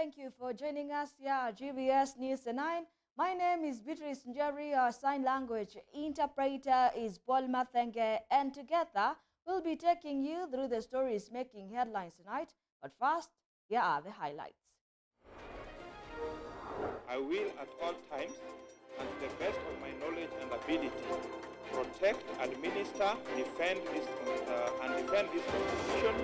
Thank you for joining us here at GBS News 9. My name is Beatrice Njeri. Our sign language interpreter is Paul Mathenge, and together we'll be taking you through the stories making headlines tonight. But first, here are the highlights. I will at all times, and to the best of my knowledge and ability, protect, administer, defend this Constitution.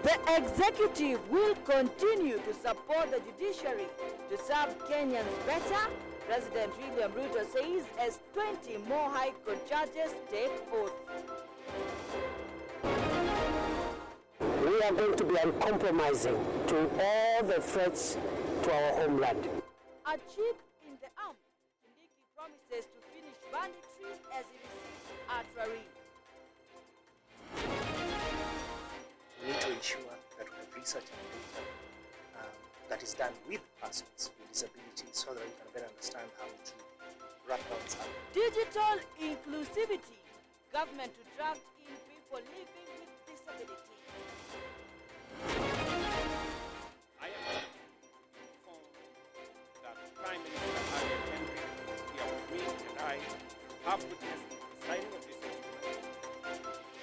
The executive will continue to support the judiciary to serve Kenyans better. President William Ruto says as 20 more High Court judges take oath. We are going to be uncompromising to all the threats to our homeland. A chip in the arm, Kindiki promises to finish banditry as he receives artillery. We need to ensure that we have research and data that is done with persons with disabilities so that we can better understand how to wrap around something. Digital inclusivity. Government to attract in people living with disability. I am informed that Prime Minister Henry here with me and I have witnessed the signing of this instrument.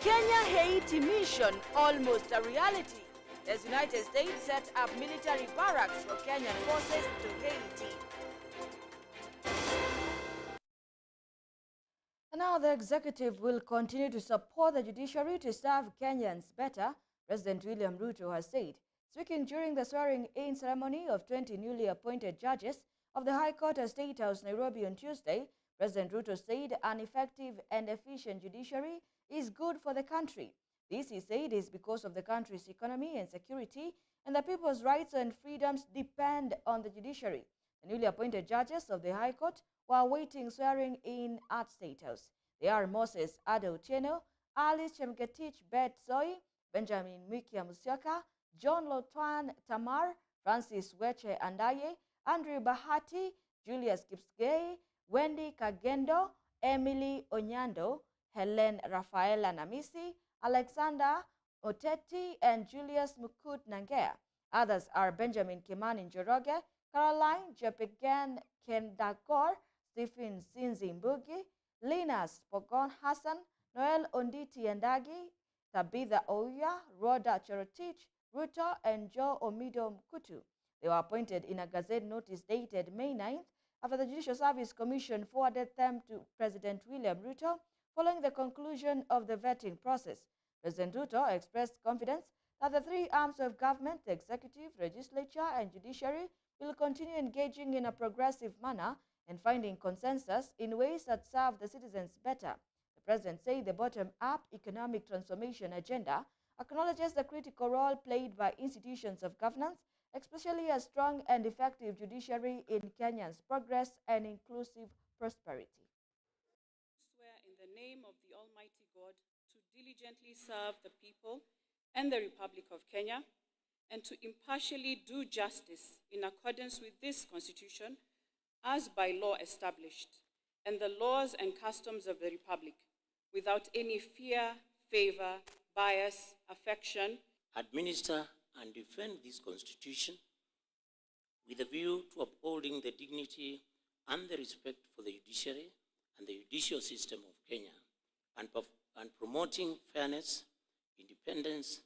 Kenya-Haiti mission almost a reality as United States set up military barracks for Kenyan forces to Haiti. And now the executive will continue to support the judiciary to serve Kenyans better, President William Ruto has said. Speaking during the swearing-in ceremony of 20 newly appointed judges of the High Court at State House, Nairobi on Tuesday, President Ruto said an effective and efficient judiciary is good for the country. This, he said, is because of the country's economy and security, and the people's rights and freedoms depend on the judiciary. The newly appointed judges of the High Court were awaiting swearing in at State House. They are Moses Ado Otieno, Alice Chemgetich Bet Soy, Benjamin Mwikia Musyoka, John Lotwan Tamar, Francis Weche Andaye, Andrew Bahati, Julius Kipsgei, Wendy Kagendo, Emily Onyando, Helen Rafaela Namisi, Alexander Oteti, and Julius Mukut Nangea. Others are Benjamin Kimani Njoroge, Caroline Jepegan Kendagor, Stephen Sinzimbugi, Linus Pogon Hassan, Noel Onditi Ndagi, Tabitha Ouya, Rhoda Cherotich, Ruto, and Joe Omido Mkutu. They were appointed in a Gazette notice dated May 9th after the Judicial Service Commission forwarded them to President William Ruto following the conclusion of the vetting process. President Ruto expressed confidence that the three arms of government, the executive, legislature, and judiciary, will continue engaging in a progressive manner and finding consensus in ways that serve the citizens better. The President said the bottom-up economic transformation agenda acknowledges the critical role played by institutions of governance, especially a strong and effective judiciary in Kenya's progress and inclusive prosperity. Swear in the name of the Almighty God to diligently serve the people and the Republic of Kenya, and to impartially do justice in accordance with this Constitution as by law established, and the laws and customs of the Republic, without any fear, favor, bias, affection. Administer and defend this Constitution with a view to upholding the dignity and the respect for the judiciary and the judicial system of Kenya, and promoting fairness, independence,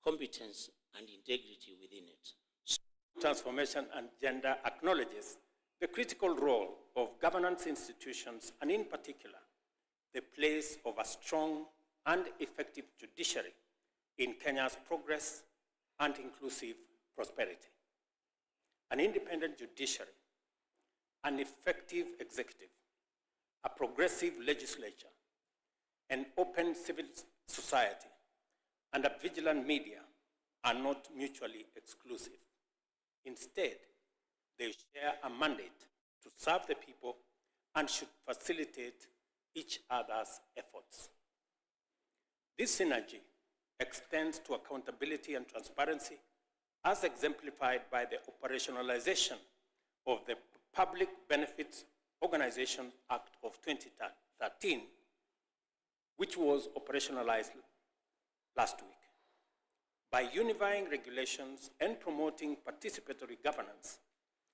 competence, and integrity within it. Transformation agenda acknowledges the critical role of governance institutions, and in particular, the place of a strong and effective judiciary in Kenya's progress and inclusive prosperity. An independent judiciary, an effective executive, a progressive legislature, an open civil society, and a vigilant media are not mutually exclusive. Instead, they share a mandate to serve the people and should facilitate each other's efforts. This synergy extends to accountability and transparency as exemplified by the operationalization of the Public Benefits Organization Act of 2013, which was operationalized last week. By unifying regulations and promoting participatory governance,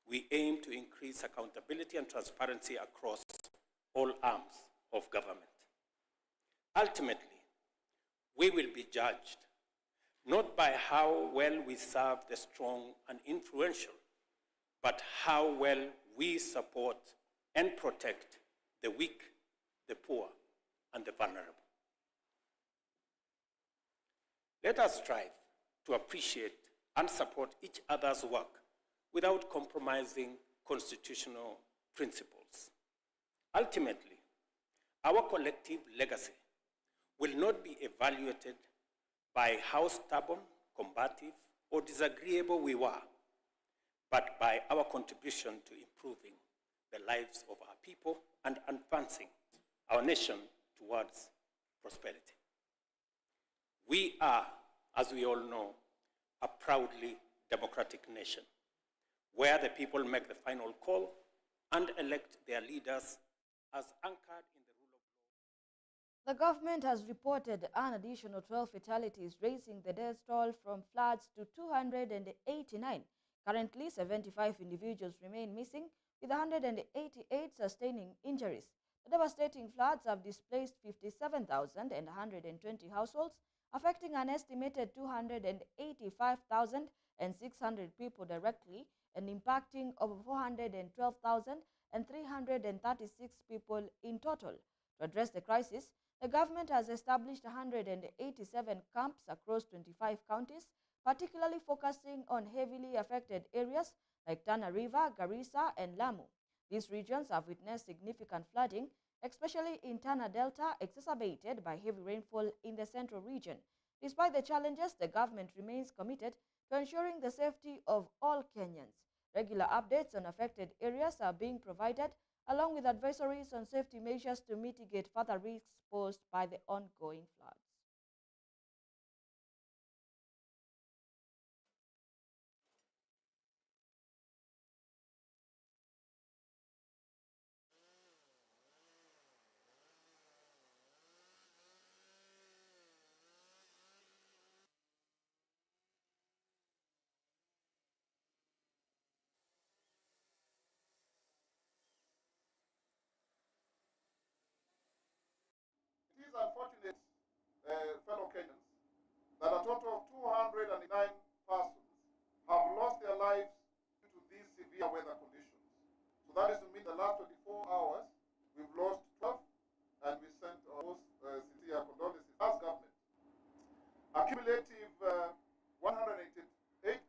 we aim to increase accountability and transparency across all arms of government. Ultimately, we will be judged not by how well we serve the strong and influential, but how well we support and protect the weak, the poor, and the vulnerable. Let us strive to appreciate and support each other's work without compromising constitutional principles. Ultimately, our collective legacy will not be evaluated by how stubborn, combative, or disagreeable we were, but by our contribution to improving the lives of our people and advancing our nation towards prosperity. We are, as we all know, a proudly democratic nation, where the people make the final call and elect their leaders as anchored in the rule of law. The government has reported an additional 12 fatalities, raising the death toll from floods to 289. Currently, 75 individuals remain missing, with 188 sustaining injuries. The devastating floods have displaced 57,120 households, affecting an estimated 285,600 people directly and impacting over 412,336 people in total. To address the crisis, the government has established 187 camps across 25 counties, particularly focusing on heavily affected areas like Tana River, Garissa, and Lamu. These regions have witnessed significant flooding, especially in Tana Delta, exacerbated by heavy rainfall in the central region. Despite the challenges, the government remains committed to ensuring the safety of all Kenyans. Regular updates on affected areas are being provided, along with advisories on safety measures to mitigate further risks posed by the ongoing floods. It is unfortunate, fellow Kenyans, that a total of 209 persons have lost their lives due to these severe weather conditions. So that is to mean the last 24 hours, we've lost 12, and we sent our most sincere condolences as government. Accumulative 188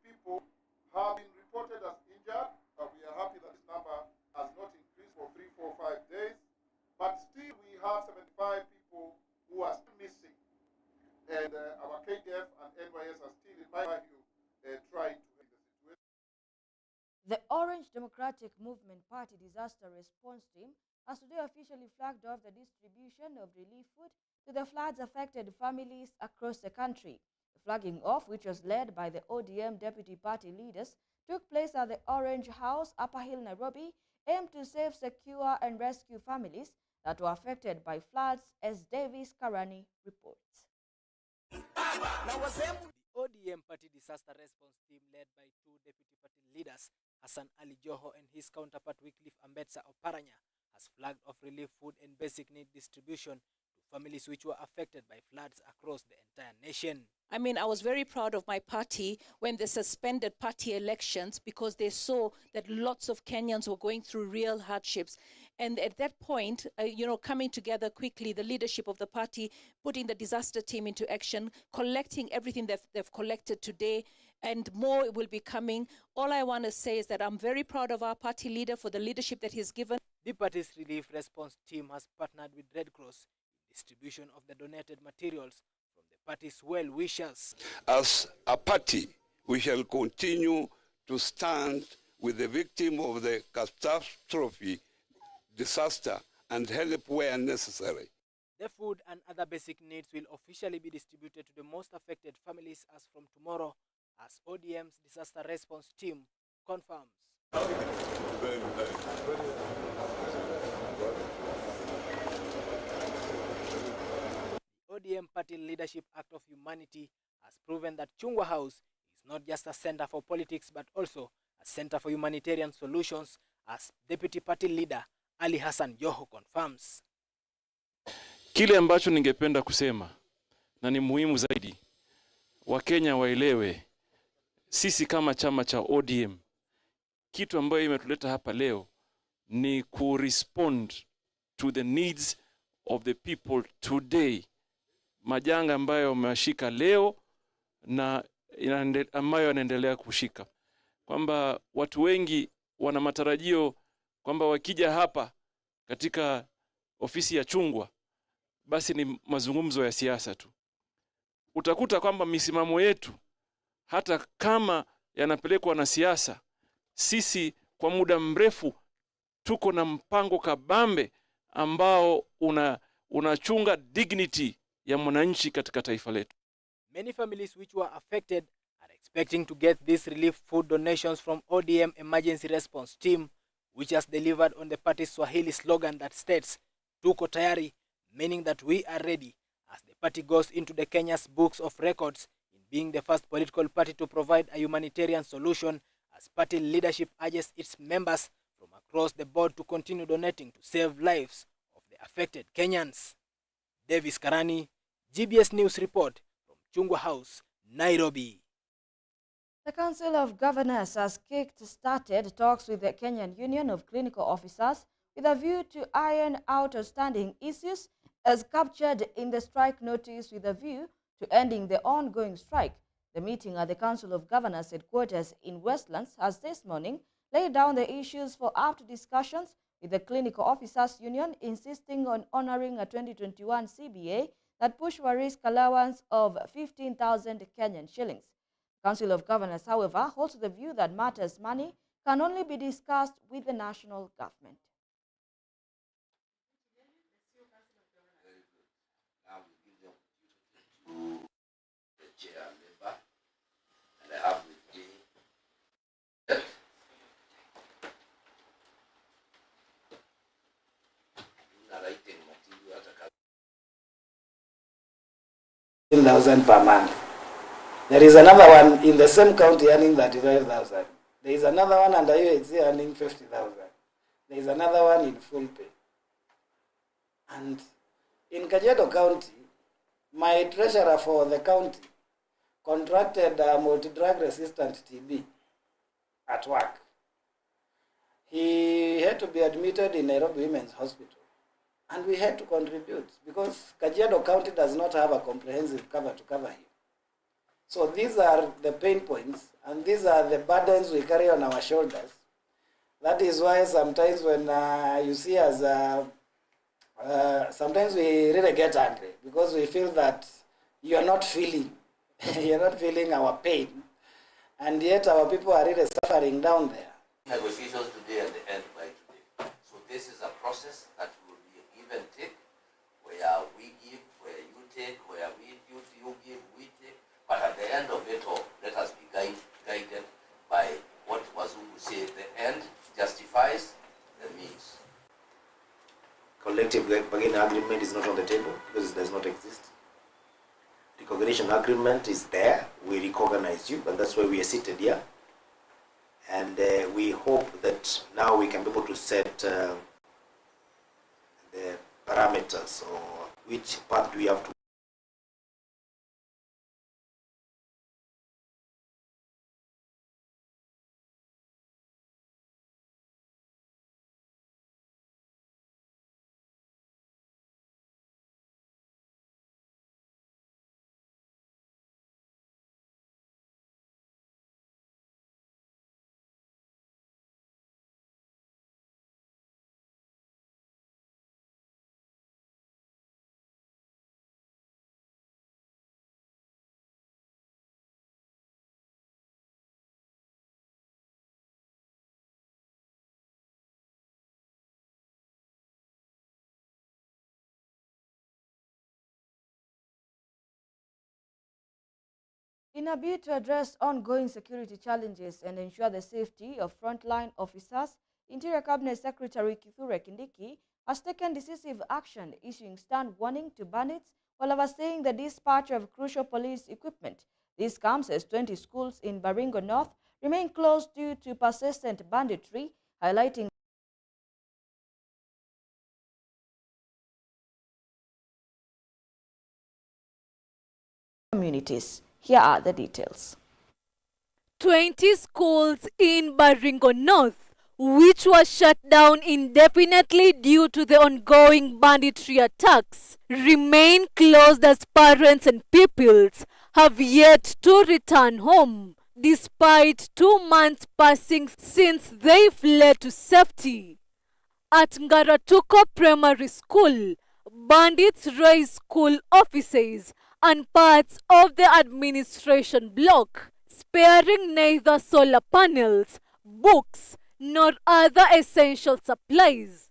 people have been reported as injured. We are happy that this number has not increased for 3, 4, 5 days. But still, we have 75 people who are still missing. And our KDF and NYS are still, in my view, trying to end the situation. The Orange Democratic Movement Party Disaster Response Team has today officially flagged off the distribution of relief food to the floods-affected families across the country. The flagging off, which was led by the ODM deputy party leaders, took place at the Orange House, Upper Hill, Nairobi, aimed to save, secure, and rescue families that were affected by floods, as Davis Karani reports. The ODM Party Disaster Response Team, led by two deputy party leaders, Hassan Ali Joho and his counterpart Wycliffe Ambetsa Oparanya, has flagged off relief food and basic need distribution to families which were affected by floods across the entire nation. I mean, I was very proud of my party when they suspended party elections because they saw that lots of Kenyans were going through real hardships. And at that point, coming together quickly, the leadership of the party, putting the disaster team into action, collecting everything that they've collected today, and more will be coming. All I want to say is that I'm very proud of our party leader for the leadership that he's given. The party's relief response team has partnered with Red Cross in distribution of the donated materials from the party's well-wishers. As a party, we shall continue to stand with the victim of the catastrophe, disaster, and help where necessary. The food and other basic needs will officially be distributed to the most affected families as from tomorrow, as ODM's disaster response team confirms. The ODM Party Leadership Act of Humanity has proven that Chungwa House is not just a center for politics but also a center for humanitarian solutions, as Deputy Party Leader Ali Hassan Joho confirms. Kile ambacho ningependa kusema na ni muhimu zaidi, Wakenya waelewe, sisi kama chama cha ODM, kitu ambayo imetuleta hapa leo ni kurespond to the needs of the people today. Majanga ambayo wameshika leo na ambayo yanaendelea kushika, kwamba watu wengi wana matarajio kwamba wakija hapa katika ofisi ya Chungwa basi ni mazungumzo ya siasa tu. Utakuta kwamba misimamo yetu hata kama yanapelekwa na siasa, sisi kwa muda mrefu tuko na mpango kabambe ambao unachunga dignity ya mwananchi katika taifa letu. Many families which were affected are expecting to get these relief food donations from ODM Emergency Response Team, which has delivered on the party's Swahili slogan that states, "Tuko tayari," meaning that we are ready, as the party goes into the Kenya's books of records in being the first political party to provide a humanitarian solution, as party leadership urges its members from across the board to continue donating to save lives of the affected Kenyans. Davis Karani, GBS News Report from Chungwa House, Nairobi. The Council of Governors has kick-started talks with the Kenyan Union of Clinical Officers with a view to iron out outstanding issues as captured in the strike notice with a view to ending the ongoing strike. The meeting at the Council of Governors headquarters in Westlands has this morning laid down the issues for after discussions with the Clinical Officers Union, insisting on honoring a 2021 CBA that pushed for a risk allowance of 15,000 Kenyan shillings. The Council of Governors, however, holds the view that matters money can only be discussed with the national government. Per month. There is another one in the same county earning 35,000. There is another one under UHC earning 50,000. There is another one in full pay. And in Kajiado County, my treasurer for the county contracted a multi-drug resistant TB at work. He had to be admitted in Nairobi Women's Hospital. And we had to contribute because Kajiado County does not have a comprehensive cover to cover him. So these are the pain points and these are the burdens we carry on our shoulders. That is why sometimes when you see us, sometimes we really get angry because we feel that you are not feeling, you're not feeling our pain, and yet our people are really suffering down there. Negotiations today and the end by today. So this is a process that will be a give and take, where we give, where you take, where you give, we take. But at the end of it all, let us be guided by what Wazungu said, the end justifies the means. Collective bargaining agreement is not on the table because it does not exist. Recognition agreement is there. We recognize you, and that's why we are seated here. And we hope that now we can be able to set the parameters or which path do we have to. In a bid to address ongoing security challenges and ensure the safety of frontline officers, Interior Cabinet Secretary Kithure Kindiki has taken decisive action, issuing stern warning to bandits while overseeing the dispatch of crucial police equipment. This comes as 20 schools in Baringo North remain closed due to persistent banditry, highlighting communities. Here are the details. 20 schools in Baringo North, which were shut down indefinitely due to the ongoing banditry attacks, remain closed as parents and pupils have yet to return home, despite 2 months passing since they fled to safety. At Ngaratuko Primary School, bandits raised school offices and parts of the administration block, sparing neither solar panels, books, nor other essential supplies.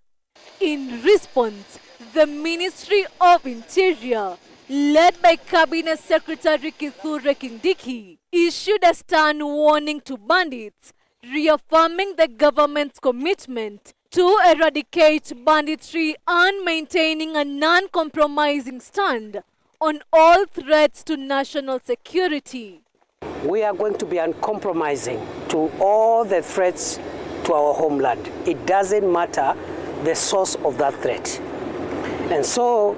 In response, the Ministry of Interior, led by Cabinet Secretary Kithure Kindiki, issued a stern warning to bandits, reaffirming the government's commitment to eradicate banditry and maintaining a non-compromising stand on all threats to national security. We are going to be uncompromising to all the threats to our homeland. It doesn't matter the source of that threat. And so,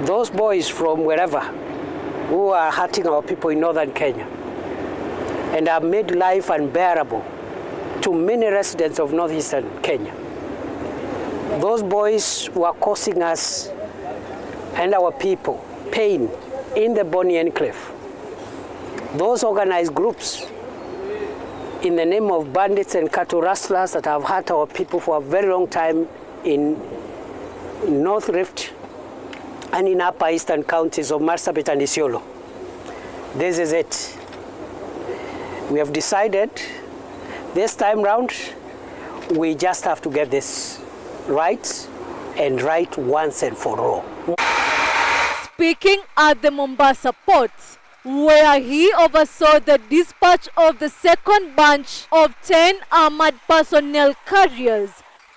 those boys from wherever who are hurting our people in northern Kenya and have made life unbearable to many residents of northeastern Kenya, those boys who are causing us and our people pain in the Bonny Enclave, those organized groups in the name of bandits and cattle rustlers that have hurt our people for a very long time in North Rift and in upper eastern counties of Marsabit and Isiolo. This is it. We have decided this time round we just have to get this right, and right once and for all. Speaking at the Mombasa port, where he oversaw the dispatch of the second batch of 10 armored personnel carriers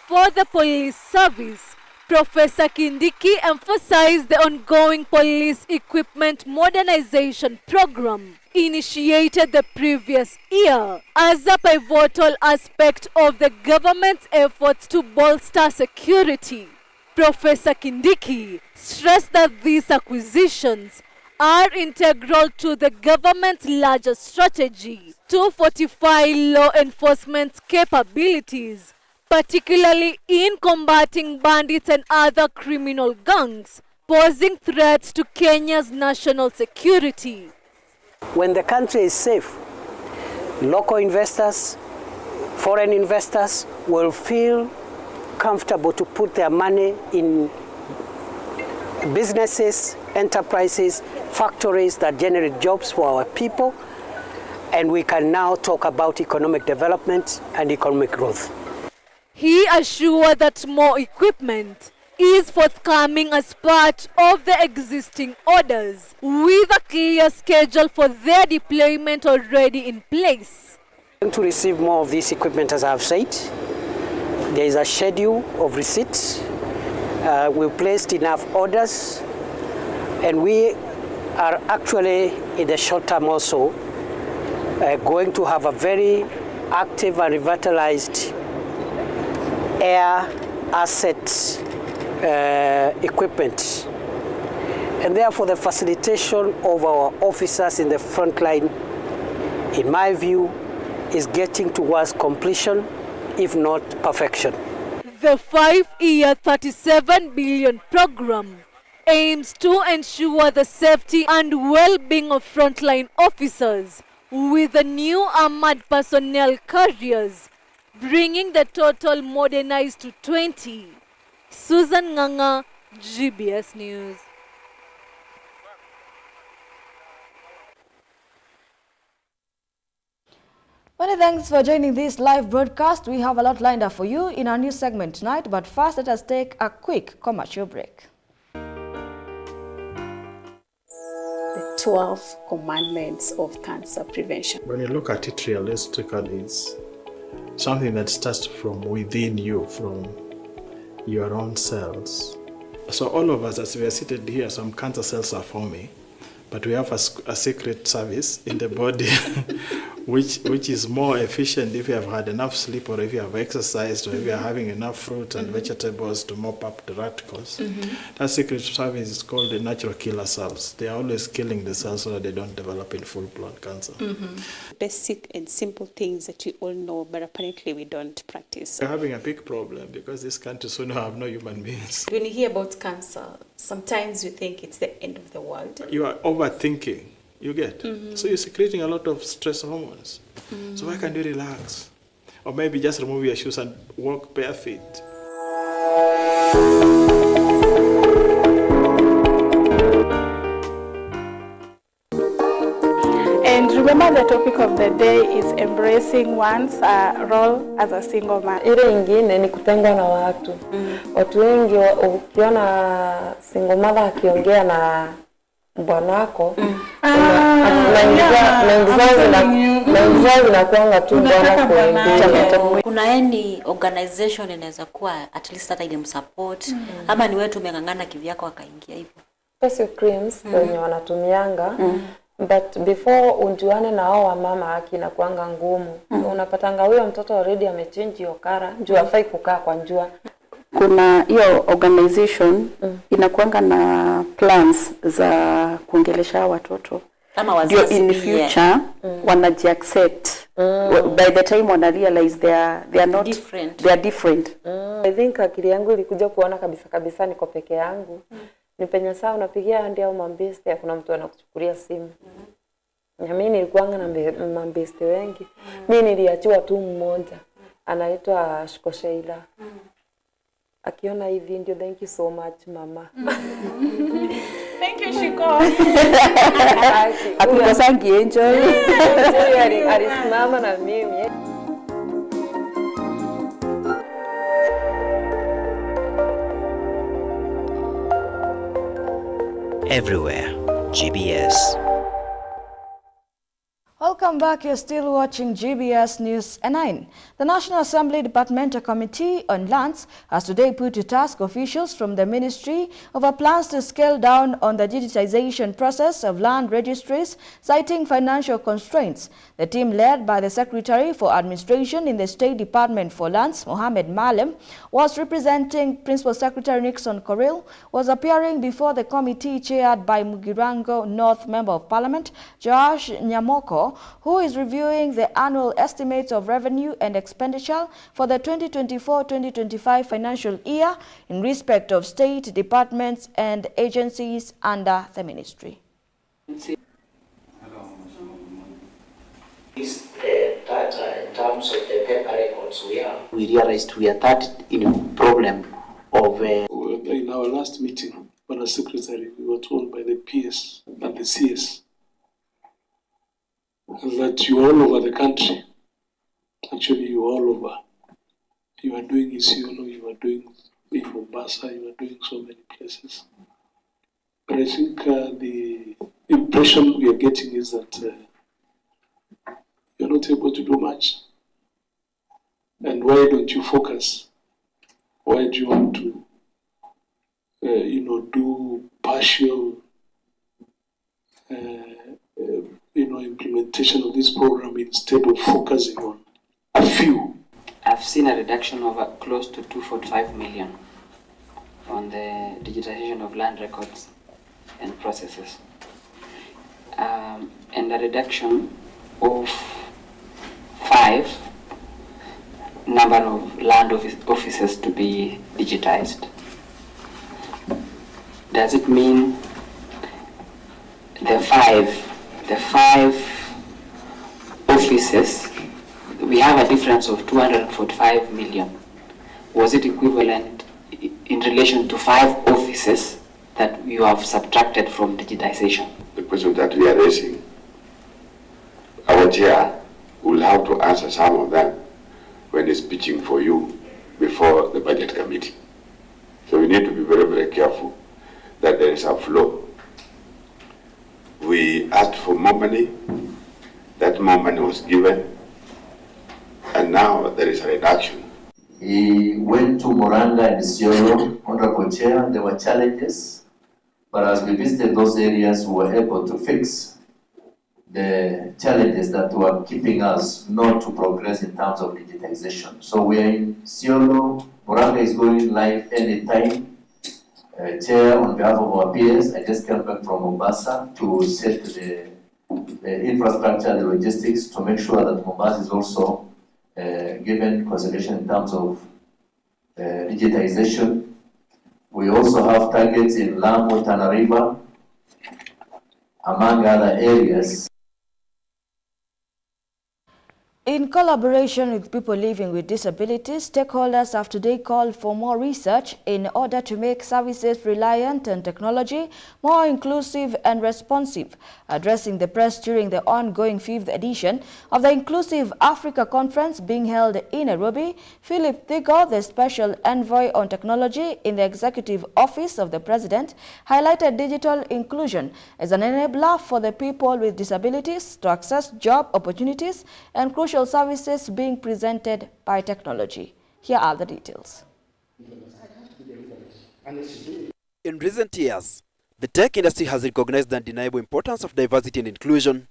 for the police service, Professor Kindiki emphasized the ongoing police equipment modernization program initiated the previous year as a pivotal aspect of the government's efforts to bolster security. Professor Kindiki stressed that these acquisitions are integral to the government's larger strategy to fortify law enforcement's capabilities, particularly in combating bandits and other criminal gangs, posing threats to Kenya's national security. When the country is safe, local investors, foreign investors will feel comfortable to put their money in businesses, enterprises, factories that generate jobs for our people, and we can now talk about economic development and economic growth. He assured that more equipment is forthcoming as part of the existing orders, with a clear schedule for their deployment already in place. We're going to receive more of this equipment, as I have said. There is a schedule of receipts. We've placed enough orders, and we are actually, in the short term also, going to have a very active and revitalized air asset equipment. And therefore, the facilitation of our officers in the front line, in my view, is getting towards completion, if not perfection. The 5-year 37 billion program aims to ensure the safety and well-being of frontline officers with the new armored personnel carriers, bringing the total modernized to 20. Susan Nganga, GBS News. Many thanks for joining this live broadcast. We have a lot lined up for you in our news segment tonight, but first let us take a quick commercial break. The 12 commandments of cancer prevention. When you look at it realistically, it's something that starts from within you, from your own cells. So all of us, as we are seated here, some cancer cells are forming, But we have a secret service in the body which is more efficient if you have had enough sleep, or if you have exercised, or if you are having enough fruit and vegetables to mop up the radicals. That secret service is called the natural killer cells. They are always killing the cells so that they don't develop in full-blown cancer. Basic and simple things that we all know, but apparently we don't practice. We're having a big problem because this country soon will have no human beings. When you hear about cancer, sometimes you think it's the end of the world. You are overthinking, you get? So you're secreting a lot of stress hormones. So why can't you relax? Or maybe just remove your shoes and walk bare feet. And remember, the topic of the day is embracing one's role as a single man. Ile ingine ni kutengwa na watu. Watu wengi ukiona single mother akiongea na bwanako, na zinakuanga tu bwana kuongea. Kuna any organization inaweza kuwa at least hata ile msupport, ama ni wewe tumengangana kivyako akaingia hivyo. Facial creams wenye wanatumianga. But before unjuane na hao wamama haki na kuanga ngumu. Unapatanga huyo mtoto already amechange hiyo kara, juu hafai kukaa kwa njua. Kuna hiyo organization inakuanga na plans za kuongelesha watoto. Kama wazazi in future wanajiaccept. By the time wana realize they are not different. They are different. I think akili yangu ilikuja kuona kabisa niko peke yangu. Ni penye saa unapigia ndio mambeste, hakuna mtu anakuchukulia simu. Na mimi nilikuanga na mambeste wengi. Mimi niliachiwa tu mmoja. Anaitwa Shkosheila. Akiona hivi ndio, thank you so much mama. Thank you Shiko. Akukosangi enjoy. Alisimama na mimi. Everywhere, GBS. Welcome back. You're still watching GBS News 9. The National Assembly Departmental Committee on Lands has today put to task officials from the Ministry over plans to scale down on the digitization process of land registries, citing financial constraints. The team, led by the Secretary for Administration in the State Department for Lands, Mohammed Malem, was representing Principal Secretary Nixon Koril, was appearing before the committee chaired by Mugirango North Member of Parliament, Josh Nyamoko, who is reviewing the annual estimates of revenue and expenditure for the 2024-2025 financial year in respect of state departments and agencies under the ministry. That in terms of the paper records we realized we are that in a problem of... In our last meeting, Madam Secretary, we were told by the PS and the CS that you are all over the country. Actually, you are all over. You are doing Isiolo, you are doing in Mombasa, you are doing so many places. But I think the impression we are getting is that you're not able to do much. And why don't you focus? Why do you want to, do partial, implementation of this program instead of focusing on a few? I've seen a reduction of close to 245 million on the digitization of land records and processes, and a reduction of 5 number of land offices to be digitized. Does it mean the five offices, we have a difference of 245 million. Was it equivalent in relation to 5 offices that you have subtracted from digitization? The question that we are raising, our chair will have to answer some of them when he's pitching for you before the budget committee. So we need to be very, very careful that there is a flow. We asked for more money, that more money was given, and now there is a reduction. He went to Moranga and Isiolo, Honorable Chair, and there were challenges, But as we visited those areas, we were able to fix the challenges that were keeping us not to progress in terms of digitization. So we are in Siolo. Muranga is going live anytime. Chair, on behalf of our peers, I just came back from Mombasa to set the infrastructure, the logistics, to make sure that Mombasa is also given consideration in terms of digitization. We also have targets in Lamu, Tana River, among other areas. In collaboration with people living with disabilities, stakeholders have today called for more research in order to make services reliant on technology more inclusive and responsive. Addressing the press during the ongoing 5th edition of the Inclusive Africa Conference being held in Nairobi, Philip Thigo, the Special Envoy on Technology in the Executive Office of the President, highlighted digital inclusion as an enabler for the people with disabilities to access job opportunities and crucial services being presented by technology. Here are the details. In recent years, the tech industry has recognized the undeniable importance of diversity and inclusion.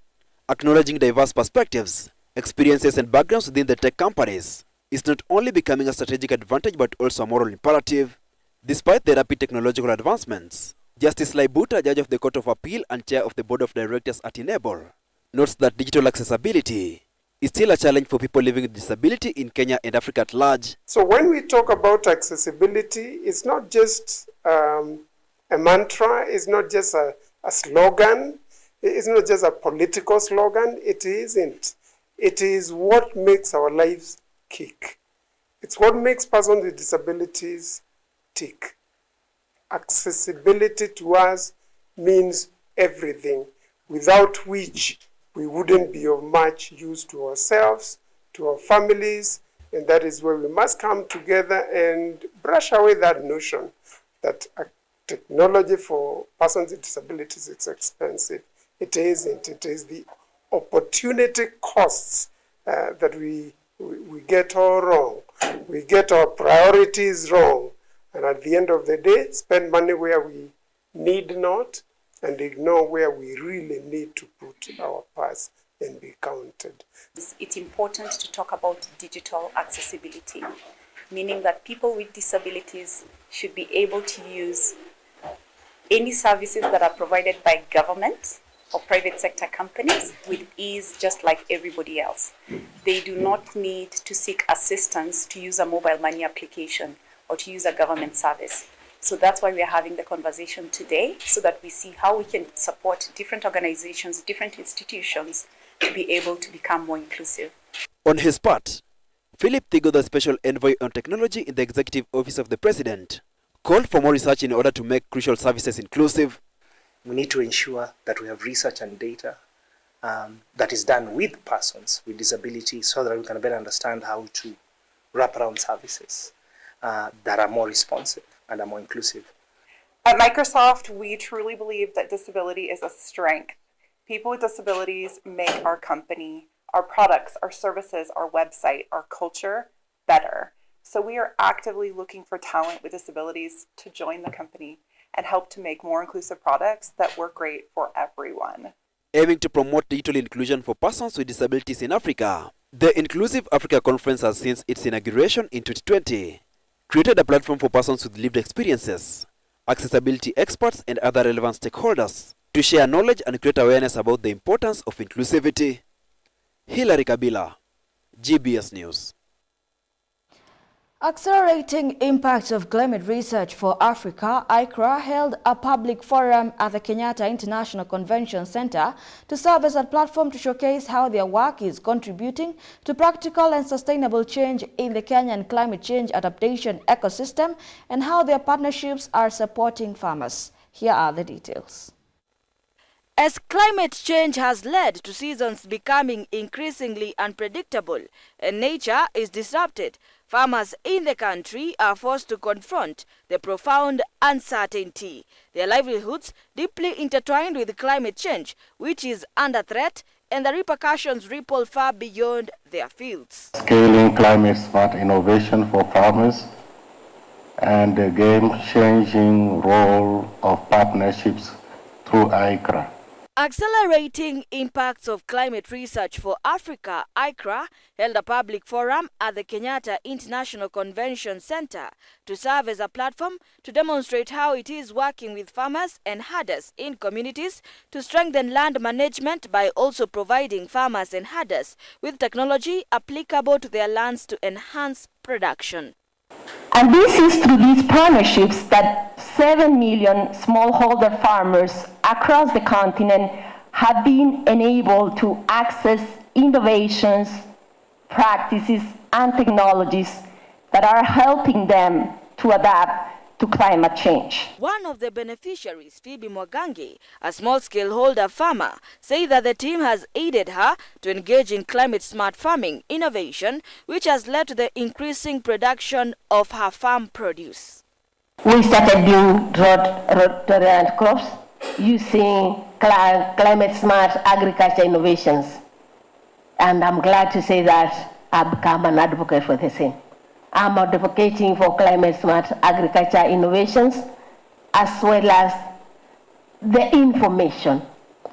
Acknowledging diverse perspectives, experiences and backgrounds within the tech companies is not only becoming a strategic advantage but also a moral imperative. Despite the rapid technological advancements, Justice Laibuta, Judge of the Court of Appeal and Chair of the Board of Directors at Enable, notes that digital accessibility is still a challenge for people living with disability in Kenya and Africa at large. So when we talk about accessibility, it's not just a mantra, it's not just a slogan, it's not just a political slogan, it isn't. It is what makes our lives kick. It's what makes persons with disabilities tick. Accessibility to us means everything, without which we wouldn't be of much use to ourselves, to our families, and that is where we must come together and brush away that notion that technology for persons with disabilities is expensive. It isn't. It is the opportunity costs that we get all wrong. We get our priorities wrong, and at the end of the day, spend money where we need not, and ignore where we really need to put our purse and be counted. It's important to talk about digital accessibility, meaning that people with disabilities should be able to use any services that are provided by government or private sector companies with ease, just like everybody else. They do not need to seek assistance to use a mobile money application or to use a government service. So that's why we are having the conversation today, so that we see how we can support different organizations, different institutions to be able to become more inclusive. On his part, Philip Thigo, the Special Envoy on Technology in the Executive Office of the President, called for more research in order to make crucial services inclusive. We need to ensure that we have research and data that is done with persons with disabilities so that we can better understand how to wrap around services that are more responsive and are more inclusive. At Microsoft, we truly believe that disability is a strength. People with disabilities make our company, our products, our services, our website, our culture better. So we are actively looking for talent with disabilities to join the company and help to make more inclusive products that work great for everyone. Aiming to promote digital inclusion for persons with disabilities in Africa, the Inclusive Africa Conference has, since its inauguration in 2020, created a platform for persons with lived experiences, accessibility experts and other relevant stakeholders to share knowledge and create awareness about the importance of inclusivity. Hilary Kabila, GBS News. Accelerating Impacts of Climate Research for Africa, ICRA, held a public forum at the Kenyatta International Convention Center to serve as a platform to showcase how their work is contributing to practical and sustainable change in the Kenyan climate change adaptation ecosystem and how their partnerships are supporting farmers. Here are the details. As climate change has led to seasons becoming increasingly unpredictable and nature is disrupted, farmers in the country are forced to confront the profound uncertainty. Their livelihoods deeply intertwined with climate change, which is under threat, and the repercussions ripple far beyond their fields. Scaling climate-smart innovation for farmers and the game-changing role of partnerships through ICRA. Accelerating Impacts of Climate Research for Africa, ICRA, held a public forum at the Kenyatta International Convention Center to serve as a platform to demonstrate how it is working with farmers and herders in communities to strengthen land management by also providing farmers and herders with technology applicable to their lands to enhance production. And this is through these partnerships that 7 million smallholder farmers across the continent have been enabled to access innovations, practices, and technologies that are helping them to adapt to climate change. One of the beneficiaries, Phoebe Mwagangi, a small-scale holder farmer, said that the team has aided her to engage in climate-smart farming innovation, which has led to the increasing production of her farm produce. We started doing rotary crops using climate-smart agriculture innovations, and I'm glad to say that I've become an advocate for the same. I'm advocating for climate-smart agriculture innovations as well as the information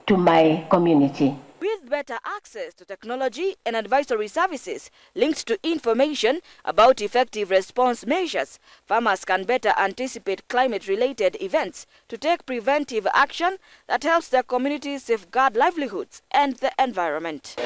to my community. With better access to technology and advisory services linked to information about effective response measures, farmers can better anticipate climate-related events to take preventive action that helps their communities safeguard livelihoods and the environment.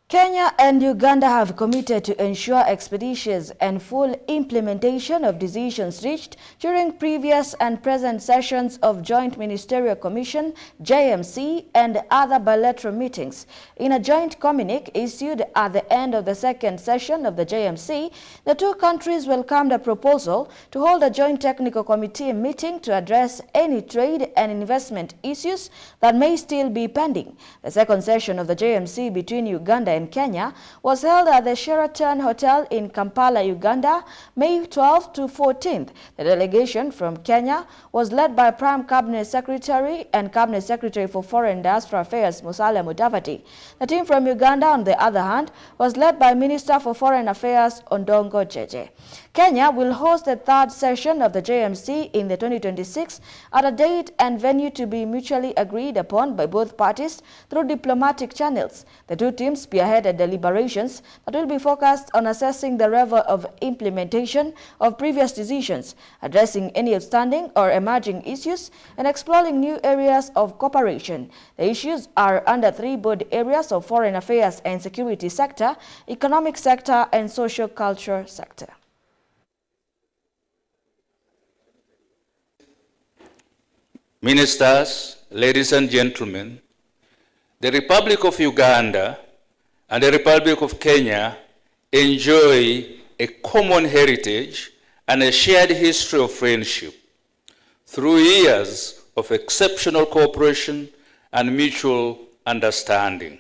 Kenya and Uganda have committed to ensure expeditious and full implementation of decisions reached during previous and present sessions of Joint Ministerial Commission, JMC, and other bilateral meetings. In a joint communique issued at the end of the second session of the JMC, the two countries welcomed a proposal to hold a joint technical committee meeting to address any trade and investment issues that may still be pending. The second session of the JMC between Uganda and Kenya was held at the Sheraton Hotel in Kampala, Uganda, May 12th to 14th. The delegation from Kenya was led by Prime Cabinet Secretary and Cabinet Secretary for Foreign Diaspora Affairs, Musalia Mudavadi. The team from Uganda, on the other hand, was led by Minister for Foreign Affairs, Ondongo Jeje. Kenya will host the third session of the JMC in the 2026 at a date and venue to be mutually agreed upon by both parties through diplomatic channels. The two teams spearheaded deliberations that will be focused on assessing the level of implementation of previous decisions, addressing any outstanding or emerging issues, and exploring new areas of cooperation. The issues are under three broad areas of foreign affairs and security sector, economic sector, and social culture sector. Ministers, ladies and gentlemen, the Republic of Uganda and the Republic of Kenya enjoy a common heritage and a shared history of friendship through years of exceptional cooperation and mutual understanding.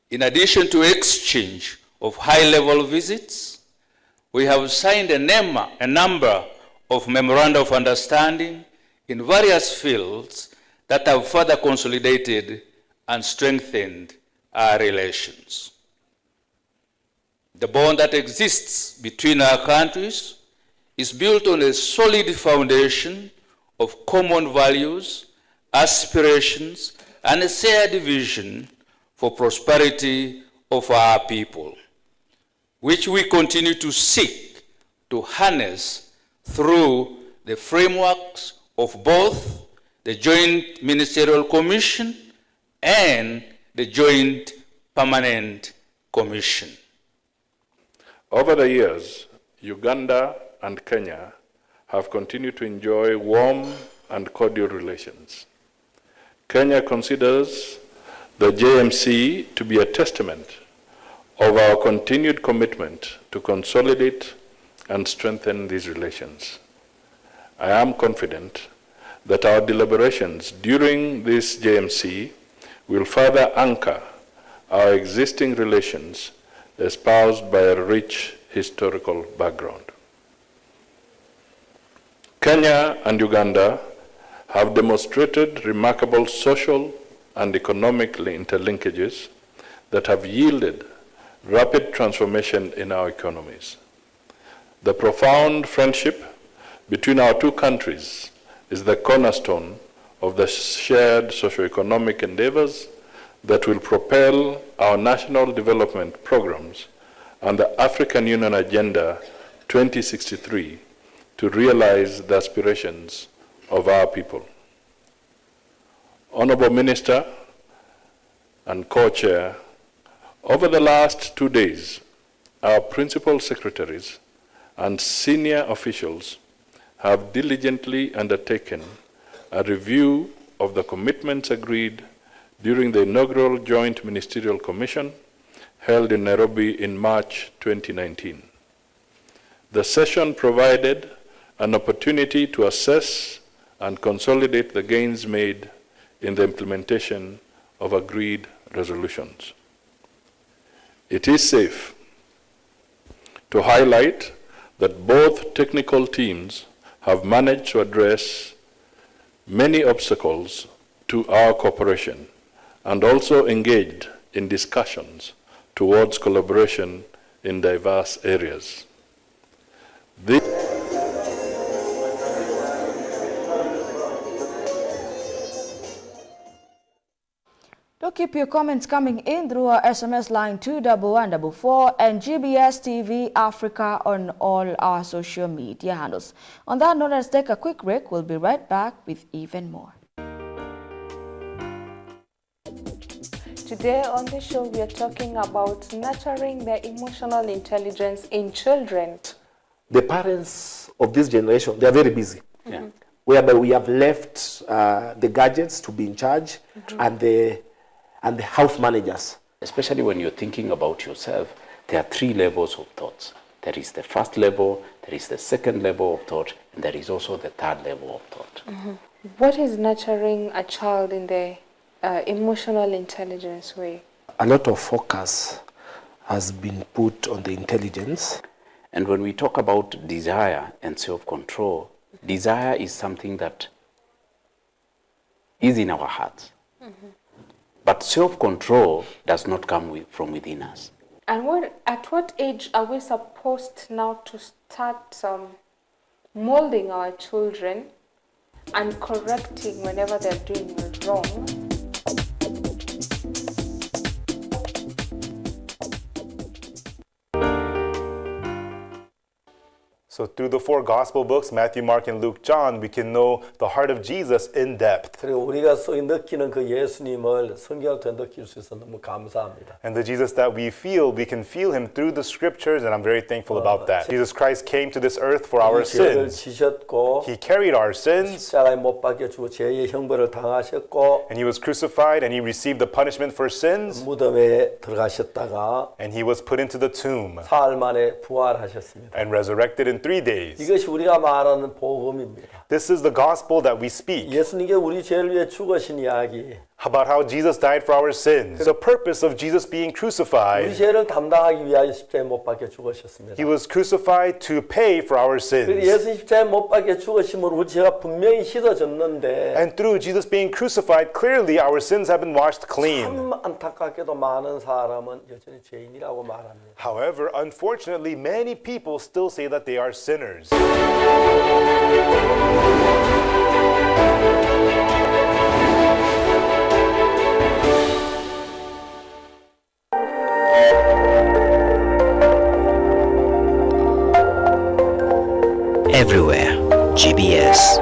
In addition to exchange of high-level visits, we have signed a number of memoranda of understanding in various fields that have further consolidated and strengthened our relations. The bond that exists between our countries is built on a solid foundation of common values, aspirations, and a shared vision for prosperity of our people, which we continue to seek to harness through the frameworks of both the Joint Ministerial Commission and the Joint Permanent Commission. Over the years, Uganda and Kenya have continued to enjoy warm and cordial relations. Kenya considers the JMC to be a testament of our continued commitment to consolidate and strengthen these relations. I am confident that our deliberations during this JMC will further anchor our existing relations espoused by a rich historical background. Kenya and Uganda have demonstrated remarkable social and economic interlinkages that have yielded rapid transformation in our economies. The profound friendship between our two countries is the cornerstone of the shared socio-economic endeavors that will propel our national development programs and the African Union Agenda 2063 to realize the aspirations of our people. Honorable Minister and Co-Chair, over the last 2 days, our principal secretaries and senior officials have diligently undertaken a review of the commitments agreed during the inaugural Joint Ministerial Commission held in Nairobi in March 2019. The session provided an opportunity to assess and consolidate the gains made in the implementation of agreed resolutions. It is safe to highlight that both technical teams have managed to address many obstacles to our cooperation and also engaged in discussions towards collaboration in diverse areas. Do keep your comments coming in through our SMS line 21144 and GBS TV Africa on all our social media handles. On that note, let's take a quick break. We'll be right back with even more. Today on the show, we are talking about nurturing their emotional intelligence in children. The parents of this generation, they are very busy. Whereby we have left the gadgets to be in charge and the house managers. Especially when you're thinking about yourself, there are 3 levels of thoughts. There is the first level, there is the second level of thought, and there is also the third level of thought. What is nurturing a child in the emotional intelligence way? A lot of focus has been put on the intelligence. And when we talk about desire and self-control, desire is something that is in our hearts. But self-control does not come from within us. And at what age are we supposed now to start molding our children and correcting whenever they're doing wrong? So through the 4 gospel books, Matthew, Mark, and Luke, John, we can know the heart of Jesus in depth. 그리고 우리가 느끼는 그 예수님을 성경을 통해 느낄 수 있어서 너무 감사합니다. And the Jesus that we can feel him through the scriptures, and I'm very thankful about that. Jesus Christ came to this earth for our sins. 지셨고, he carried our sins. 십자가에 못 박혀 죽어 죄의 형벌을 당하셨고, and he was crucified and he received the punishment for sins. 무덤에 들어가셨다가, and he was put into the tomb. 사흘 만에 부활하셨습니다. and resurrected in 3 days. 이것이 우리가 말하는 복음입니다. This is the gospel that we speak. 예수님께 우리 죄를 위해 죽으신 이야기. About how Jesus died for our sins. The purpose of Jesus being crucified. 우리 죄를 담당하기 위하여 십자가에 못 박혀 죽으셨습니다. He was crucified to pay for our sins. 예수 십자가에 못 박혀 죽으심으로 우리 죄가 분명히 씻어졌는데. And through Jesus being crucified, clearly our sins have been washed clean. 참 안타깝게도 많은 사람은 여전히 죄인이라고 말합니다. However, unfortunately, many people still say that they are sinners. Everywhere, GBS.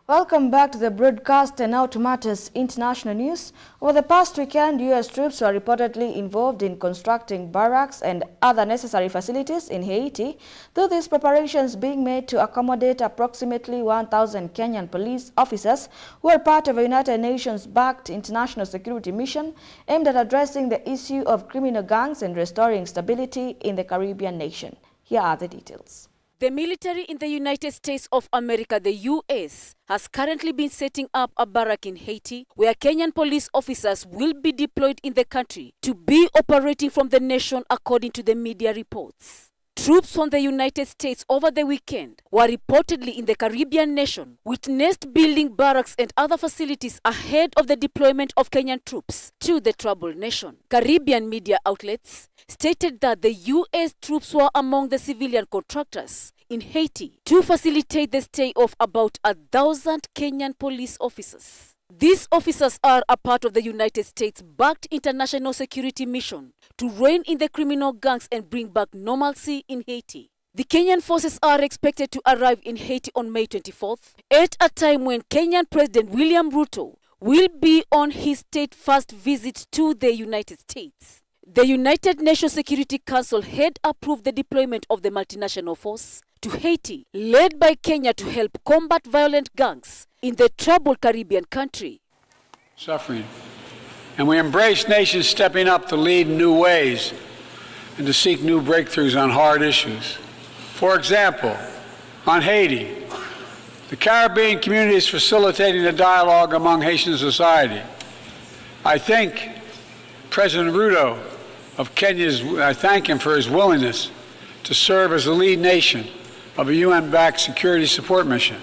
Welcome back to the broadcast, and now to matters international news. Over the past weekend, U.S. troops were reportedly involved in constructing barracks and other necessary facilities in Haiti, though these preparations being made to accommodate approximately 1,000 Kenyan police officers who are part of a United Nations-backed international security mission aimed at addressing the issue of criminal gangs and restoring stability in the Caribbean nation. Here are the details. The military in the United States of America, the U.S., has currently been setting up a barrack in Haiti where Kenyan police officers will be deployed in the country to be operating from the nation, according to the media reports. Troops from the United States over the weekend were reportedly in the Caribbean nation with nest-building barracks and other facilities ahead of the deployment of Kenyan troops to the troubled nation. Caribbean media outlets stated that the U.S. troops were among the civilian contractors in Haiti to facilitate the stay of about 1,000 Kenyan police officers. These officers are a part of the United States-backed international security mission to rein in the criminal gangs and bring back normalcy in Haiti. The Kenyan forces are expected to arrive in Haiti on May 24th, at a time when Kenyan President William Ruto will be on his state-first visit to the United States. The United Nations Security Council had approved the deployment of the multinational force to Haiti, led by Kenya to help combat violent gangs in the troubled Caribbean country. Suffering. And we embrace nations stepping up to lead new ways and to seek new breakthroughs on hard issues. For example, on Haiti, the Caribbean community is facilitating a dialogue among Haitian society. I thank President Ruto of Kenya, I thank him for his willingness to serve as the lead nation of a UN-backed security support mission.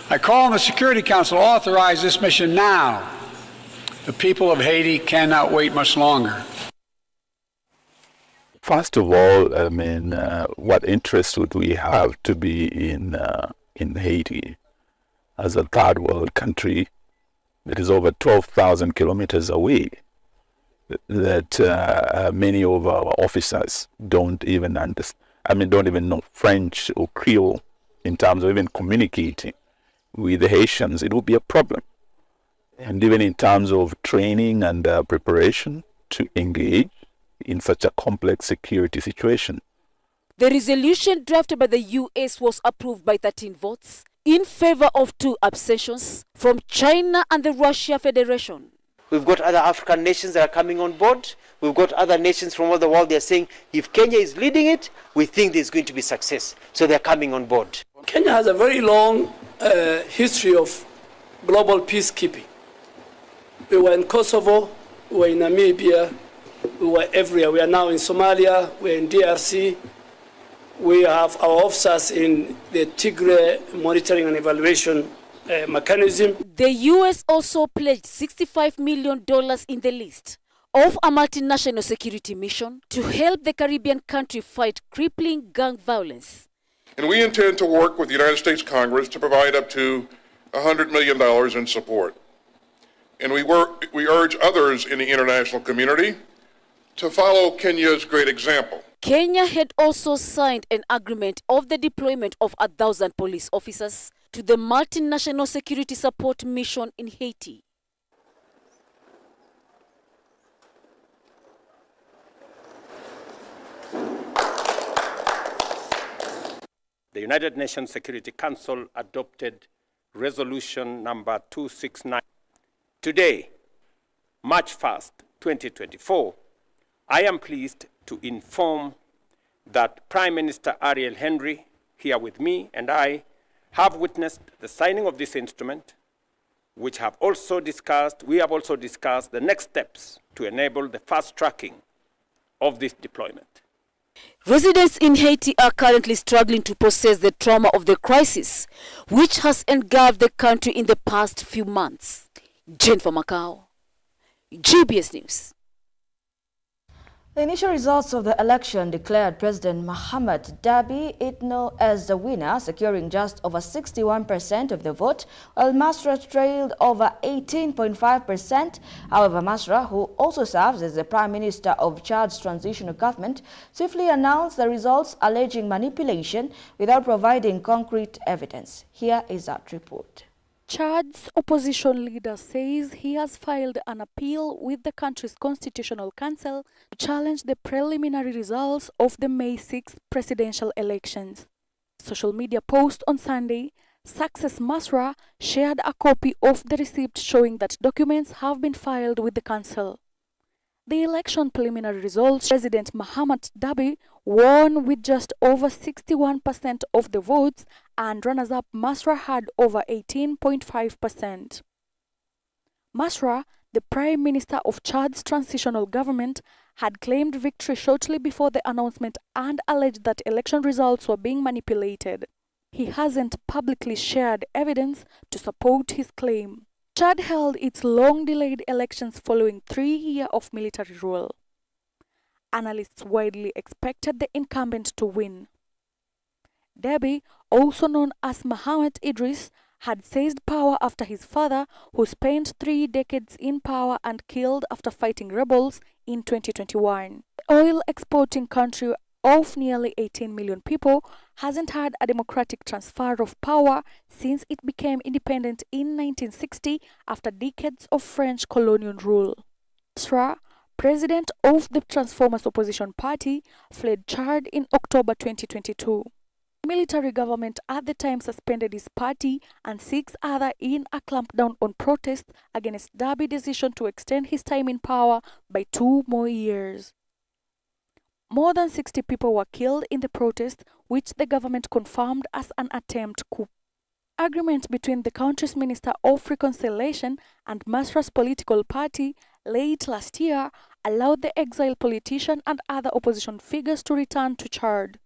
I call on the Security Council to authorize this mission now. The people of Haiti cannot wait much longer. First of all, I mean, what interest would we have to be in Haiti as a third world country that is over 12,000 kilometers away, that many of our officers don't even understand, don't even know French or Creole in terms of even communicating with the Haitians? It would be a problem. And even in terms of training and preparation to engage in such a complex security situation. The resolution drafted by the U.S. was approved by 13 votes in favor of 2 abstentions from China and the Russia Federation. We've got other African nations that are coming on board. We've got other nations from all the world. They're saying if Kenya is leading it, we think there's going to be success. So they're coming on board. Kenya has a very long history of global peacekeeping. We were in Kosovo, we were in Namibia, we were everywhere. We are now in Somalia, we're in DRC. We have our officers in the Tigray monitoring and evaluation mechanism. The U.S. also pledged $65 million in the list of a multinational security mission to help the Caribbean country fight crippling gang violence. And we intend to work with the United States Congress to provide up to $100 million in support. And we urge others in the international community to follow Kenya's great example. Kenya had also signed an agreement of the deployment of 1,000 police officers to the multinational security support mission in Haiti. The United Nations Security Council adopted resolution number 269. Today, March 1st, 2024, I am pleased to inform that Prime Minister Ariel Henry, here with me, and I have witnessed the signing of this instrument, we have also discussed the next steps to enable the fast tracking of this deployment. Residents in Haiti are currently struggling to process the trauma of the crisis, which has engulfed the country in the past few months. Jane for Macau, GBS News. The initial results of the election declared President Mahamat Dabi Itno as the winner, securing just over 61% of the vote, while Masra trailed over 18.5%. However, Masra, who also serves as the Prime Minister of Chad's transitional government, swiftly announced the results, alleging manipulation without providing concrete evidence. Here is that report. Chad's opposition leader says he has filed an appeal with the country's constitutional council to challenge the preliminary results of the May 6th presidential elections. Social media post on Sunday, Success Masra shared a copy of the receipt showing that documents have been filed with the council. The election preliminary results, President Mahamat Dabi won with just over 61% of the votes, and runners-up Masra had over 18.5%. Masra, the Prime Minister of Chad's transitional government, had claimed victory shortly before the announcement and alleged that election results were being manipulated. He hasn't publicly shared evidence to support his claim. Chad held its long-delayed elections following 3 years of military rule. Analysts widely expected the incumbent to win. Deby, also known as Mohamed Idris, had seized power after his father, who spent 3 decades in power and killed after fighting rebels in 2021. The oil-exporting country of nearly 18 million people hasn't had a democratic transfer of power since it became independent in 1960 after decades of French colonial rule. Sarr, president of the Transformers opposition party, fled Chad in October 2022. The military government at the time suspended his party and 6 others in a clampdown on protests against Deby's decision to extend his time in power by 2 more years. More than 60 people were killed in the protest, which the government confirmed as an attempt coup. Agreement between the country's Minister of Reconciliation and Masra's political party late last year allowed the exiled politician and other opposition figures to return to Chad.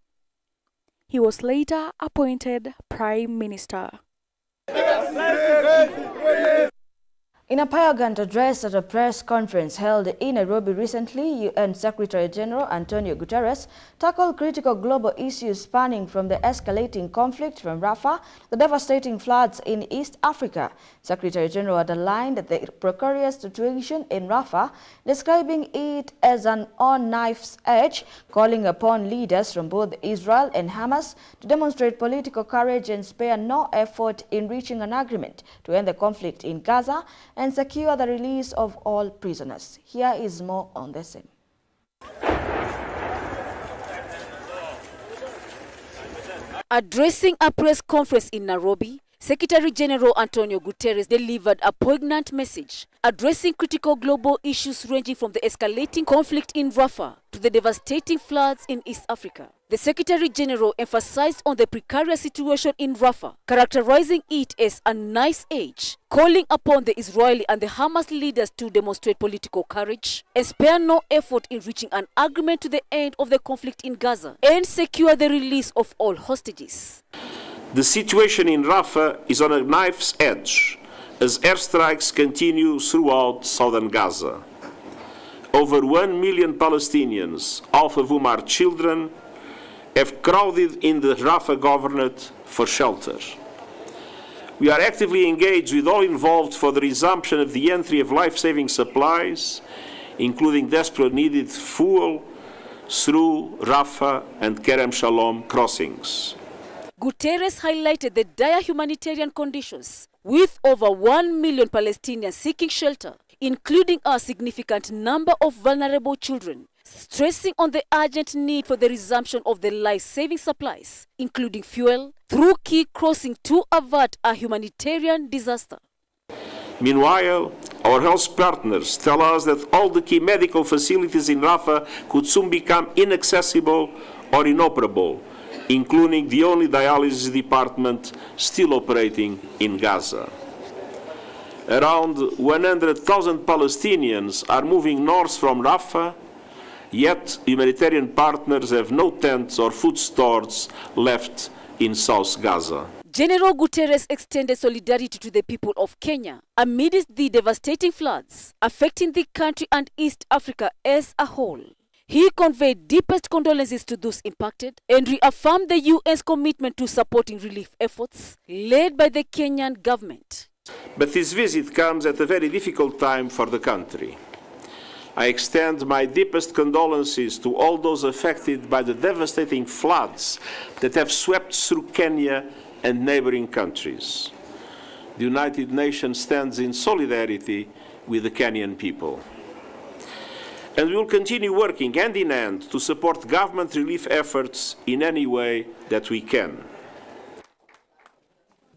He was later appointed Prime Minister. In a pageant address at a press conference held in Nairobi recently, UN Secretary General Antonio Guterres tackled critical global issues spanning from the escalating conflict from Rafah to the devastating floods in East Africa. Secretary General underlined the precarious situation in Rafah, describing it as an on knife's edge, calling upon leaders from both Israel and Hamas to demonstrate political courage and spare no effort in reaching an agreement to end the conflict in Gaza and secure the release of all prisoners. Here is more on the same. Addressing a press conference in Nairobi, Secretary General Antonio Guterres delivered a poignant message addressing critical global issues ranging from the escalating conflict in Rafah to the devastating floods in East Africa. The Secretary General emphasized on the precarious situation in Rafah, characterizing it as a knife's edge, calling upon the Israeli and the Hamas leaders to demonstrate political courage and spare no effort in reaching an agreement to the end of the conflict in Gaza and secure the release of all hostages. The situation in Rafah is on a knife's edge as airstrikes continue throughout southern Gaza. Over 1 million Palestinians, half of whom are children, have crowded in the Rafah governorate for shelter. We are actively engaged with all involved for the resumption of the entry of life-saving supplies, including desperately needed fuel, through Rafah and Kerem Shalom crossings. Guterres highlighted the dire humanitarian conditions, with over 1 million Palestinians seeking shelter, including a significant number of vulnerable children, stressing on the urgent need for the resumption of the life-saving supplies, including fuel, through key crossing to avert a humanitarian disaster. Meanwhile, our health partners tell us that all the key medical facilities in Rafah could soon become inaccessible or inoperable, including the only dialysis department still operating in Gaza. Around 100,000 Palestinians are moving north from Rafah, yet humanitarian partners have no tents or food stores left in South Gaza. General Guterres extended solidarity to the people of Kenya amidst the devastating floods affecting the country and East Africa as a whole. He conveyed deepest condolences to those impacted and reaffirmed the UN's commitment to supporting relief efforts led by the Kenyan government. But this visit comes at a very difficult time for the country. I extend my deepest condolences to all those affected by the devastating floods that have swept through Kenya and neighboring countries. The United Nations stands in solidarity with the Kenyan people. And we will continue working hand in hand to support government relief efforts in any way that we can.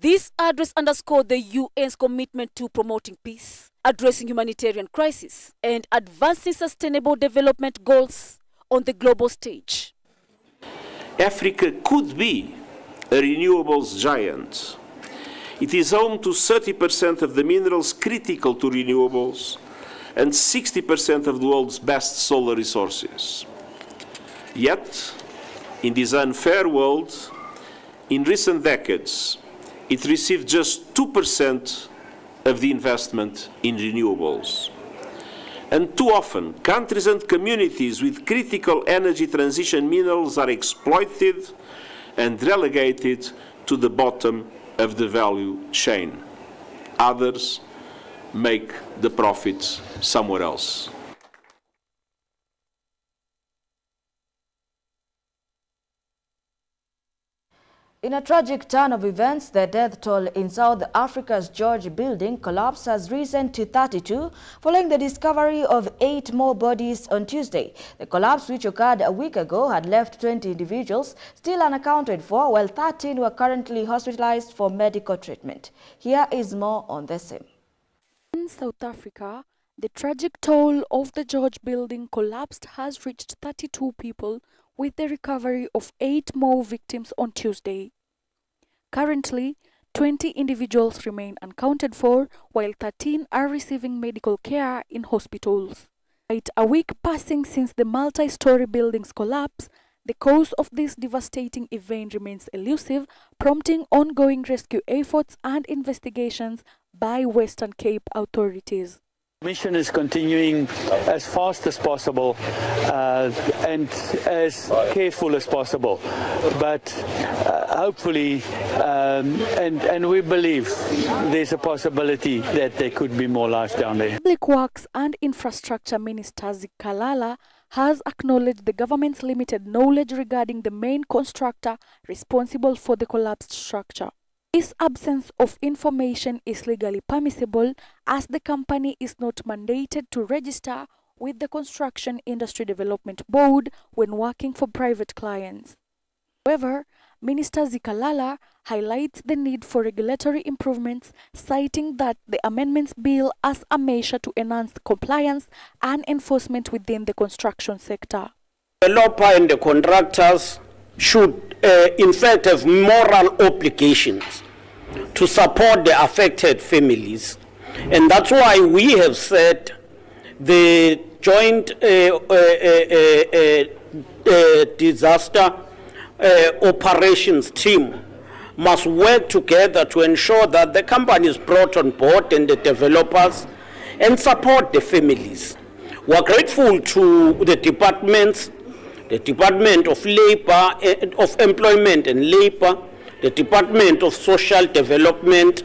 This address underscored the UN's commitment to promoting peace, addressing humanitarian crisis, and advancing sustainable development goals on the global stage. Africa could be a renewables giant. It is home to 30% of the minerals critical to renewables and 60% of the world's best solar resources. Yet, in this unfair world, in recent decades, it received just 2% of the investment in renewables. And too often, countries and communities with critical energy transition minerals are exploited and relegated to the bottom of the value chain. Others make the profits somewhere else. In a tragic turn of events, the death toll in South Africa's George building collapse has risen to 32 following the discovery of 8 more bodies on Tuesday. The collapse, which occurred a week ago, had left 20 individuals still unaccounted for, while 13 were currently hospitalized for medical treatment. Here is more on the same. In South Africa, the tragic toll of the George building collapse has reached 32 people, with the recovery of 8 more victims on Tuesday. Currently, 20 individuals remain unaccounted for, while 13 are receiving medical care in hospitals. Despite a week passing since the multi-story building's collapse, the cause of this devastating event remains elusive, prompting ongoing rescue efforts and investigations by Western Cape authorities. Mission is continuing as fast as possible and as careful as possible, but hopefully and we believe there's a possibility that there could be more life down there. Public Works and Infrastructure Minister Zikalala has acknowledged the government's limited knowledge regarding the main contractor responsible for the collapsed structure. This absence of information is legally permissible, as the company is not mandated to register with the Construction Industry Development Board when working for private clients. However, Minister Zikalala highlights the need for regulatory improvements, citing that the amendments bill as a measure to enhance compliance and enforcement within the construction sector. The developer and the contractors should in fact have moral obligations to support the affected families, and that's why we have said the joint disaster operations team must work together to ensure that the company is brought on board and the developers and support the families. We are grateful to the departments, the Department of Labor, of Employment and Labor, the Department of Social Development.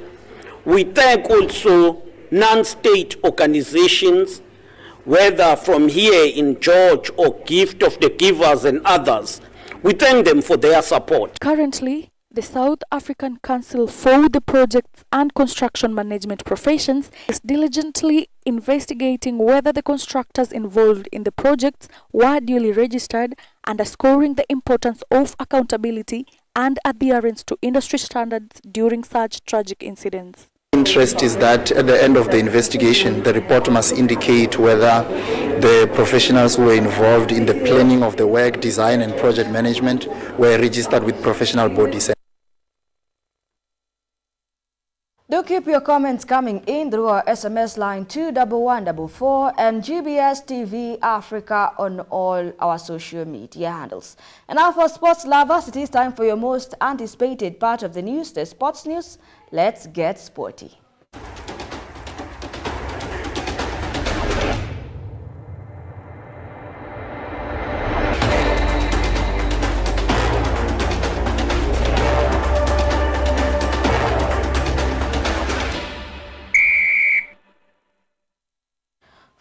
We thank also non-state organizations, whether from here in George or Gift of the Givers and others. We thank them for their support. Currently, the South African Council for the Projects and Construction Management Professions is diligently investigating whether the constructors involved in the projects were duly registered, underscoring the importance of accountability and adherence to industry standards during such tragic incidents. Interest is that at the end of the investigation, the report must indicate whether the professionals who were involved in the planning of the work, design and project management were registered with professional bodies. Do keep your comments coming in through our SMS line 21144 and GBS TV Africa on all our social media handles. And now for sports lovers, it is time for your most anticipated part of the news, the sports news. Let's get sporty.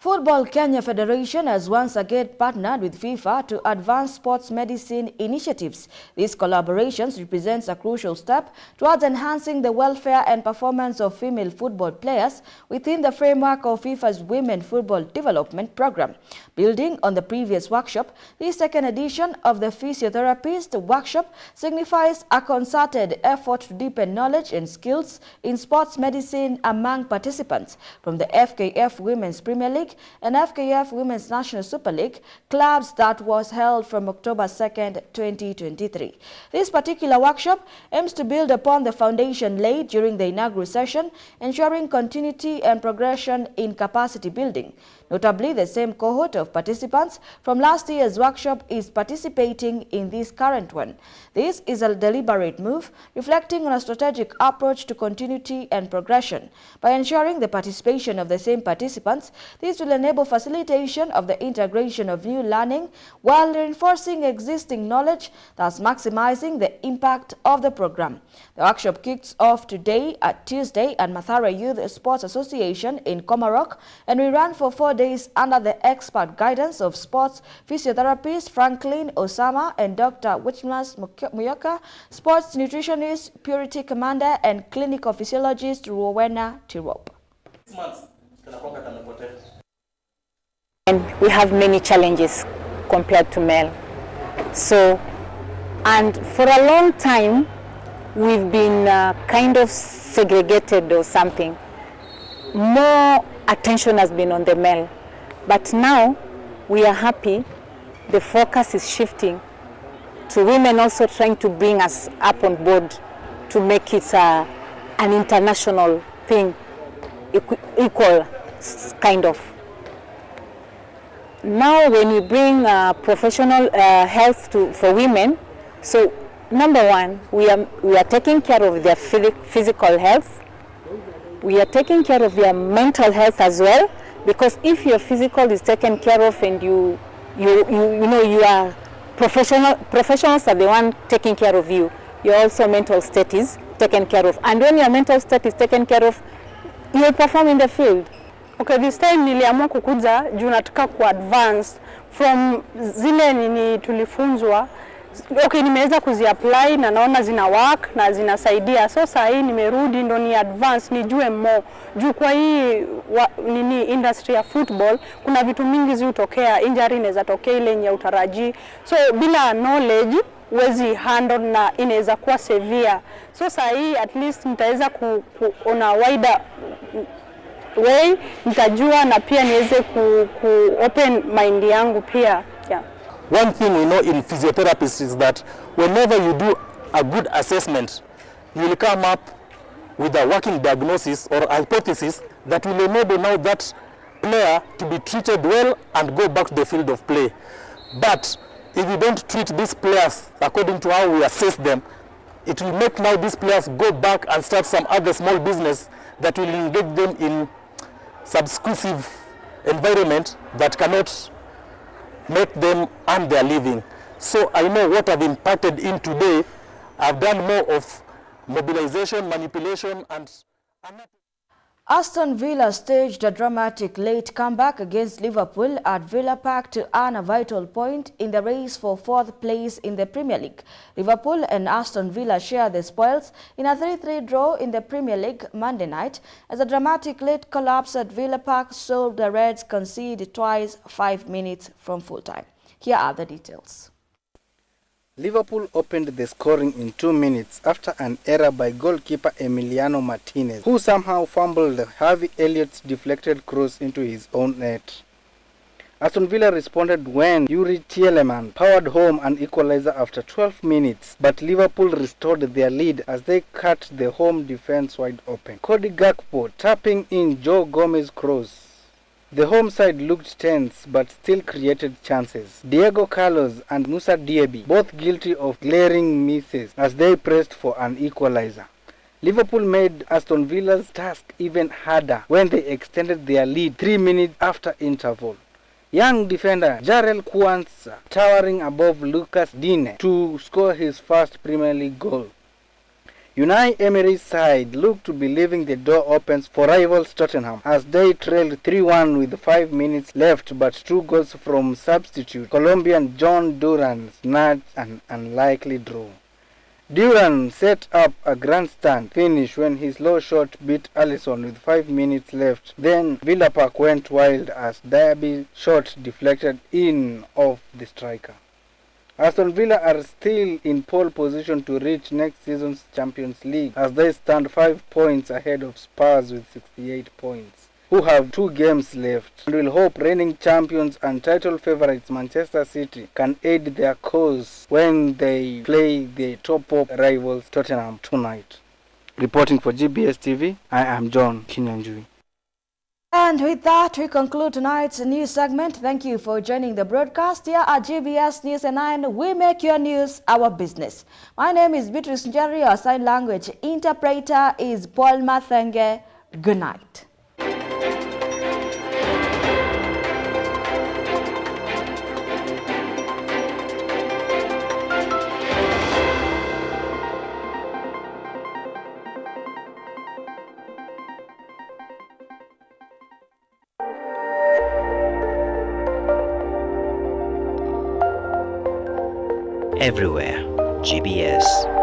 Football Kenya Federation has once again partnered with FIFA to advance sports medicine initiatives. This collaboration represents a crucial step towards enhancing the welfare and performance of female football players within the framework of FIFA's Women Football Development Program. Building on the previous workshop, this second edition of the Physiotherapist Workshop signifies a concerted effort to deepen knowledge and skills in sports medicine among participants from the FKF Women's Premier League and FKF Women's National Super League clubs that was held from October 2nd, 2023. This particular workshop aims to build upon the foundation laid during the inaugural session, ensuring continuity and progression in capacity building. Notably, the same cohort of participants from last year's workshop is participating in this current one. This is a deliberate move, reflecting on a strategic approach to continuity and progression. By ensuring the participation of the same participants, this will enable facilitation of the integration of new learning while reinforcing existing knowledge, thus maximizing the impact of the program. The workshop kicks off today at Tuesday at Mathare Youth Sports Association in Komarok and will run for 4 days under the expert guidance of sports physiotherapist Franklin Osama and Dr. Wichmas Muyoka, sports nutritionist, purity commander, and clinical physiologist Rowena Tirop. And we have many challenges compared to male. So, and for a long time, we've been kind of segregated or something. More attention has been on the male. But now, we are happy. The focus is shifting to women also trying to bring us up on board to make it an international thing, equal kind of. Now when we bring professional health for women, so number one, we are taking care of their physical health. We are taking care of their mental health as well, because if your physical is taken care of and you are professionals are the one taking care of you, your also mental state is taken care of. And when your mental state is taken care of, you will perform in the field. Okay, this time niliamua kukuja juu nataka ku-advance from zile nini tulifunzwa. Okay, nimeweza kuzi-apply na naona zina work na zinasaidia. So saa hii nimerudi ndo ni advance nijue more. Juu kwa hii industry ya football kuna vitu mingi zitokea, injury inaweza tokea ile yenye utaraji. So bila knowledge huwezi handle na inaweza kuwa severe. So saa hii at least nitaweza kuona wider way, nitajua na pia niweze ku open mind yangu pia. Yeah. One thing we know in physiotherapists is that whenever you do a good assessment, you will come up with a working diagnosis or hypothesis that will enable now that player to be treated well and go back to the field of play. But if you don't treat these players according to how we assess them, it will make now these players go back and start some other small business that will engage them in subscriptive environment that cannot make them earn their living. So I know what I've impacted in today. I've done more of mobilization, manipulation, and Aston Villa staged a dramatic late comeback against Liverpool at Villa Park to earn a vital point in the race for 4th place in the Premier League. Liverpool and Aston Villa share the spoils in a 3-3 draw in the Premier League Monday night, as a dramatic late collapse at Villa Park saw the Reds concede twice 5 minutes from full time. Here are the details. Liverpool opened the scoring in 2 minutes after an error by goalkeeper Emiliano Martinez, who somehow fumbled Harvey Elliott's deflected cross into his own net. Aston Villa responded when Yuri Tielemans powered home an equalizer after 12 minutes, but Liverpool restored their lead as they cut the home defense wide open. Cody Gakpo tapping in Joe Gomez's cross. The home side looked tense but still created chances. Diego Carlos and Musa Diaby both guilty of glaring misses as they pressed for an equalizer. Liverpool made Aston Villa's task even harder when they extended their lead 3 minutes after interval. Young defender Jarell Quansah towering above Lucas Digne to score his first Premier League goal. Unai Emery's side looked to be leaving the door open for rivals Tottenham as they trailed 3-1 with 5 minutes left, but 2 goals from substitute Colombian John Duran snatched an unlikely draw. Duran set up a grandstand finish when his low shot beat Alisson with 5 minutes left. Then Villa Park went wild as Diaby's shot deflected in off the striker. Aston Villa are still in pole position to reach next season's Champions League as they stand 5 points ahead of Spurs with 68 points, who have 2 games left, and will hope reigning champions and title favourites Manchester City can aid their cause when they play the top rivals Tottenham tonight. Reporting for GBS TV, I am John Kinyanjui. And with that, we conclude tonight's news segment. Thank you for joining the broadcast here at GBS News and 9. We make your news our business. My name is Beatrice Njeri. Our sign language interpreter is Paul Mathenge. Good night. Everywhere, GBS.